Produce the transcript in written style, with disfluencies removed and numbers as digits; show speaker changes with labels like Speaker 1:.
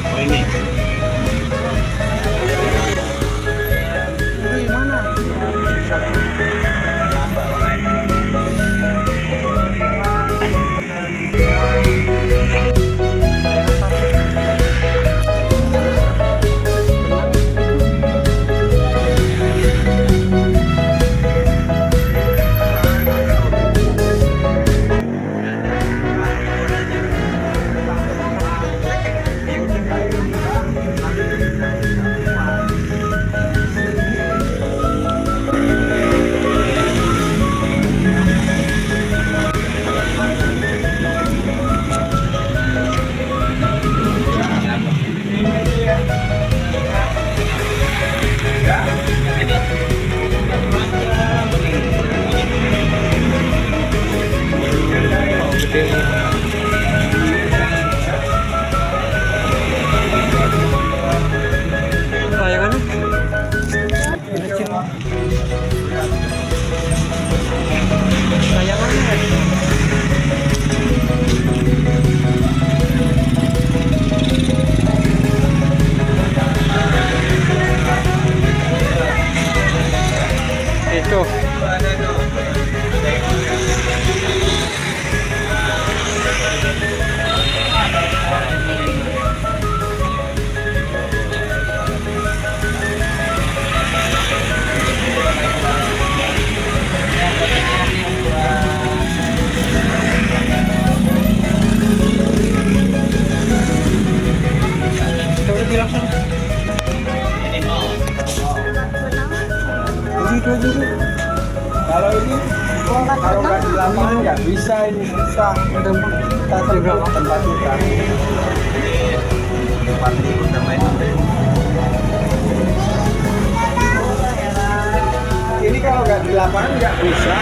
Speaker 1: Oh ini.
Speaker 2: Ini mana? Layangannya kecil. Layangannya itu. Coba bilang sana. Itu aja tuh.
Speaker 1: Kalau ini kalau nggak di lapangan nggak bisa, ini susah.
Speaker 2: Ada
Speaker 1: Kita tempat kita. Tempat itu namanya. Ini kalau nggak di lapangan nggak bisa.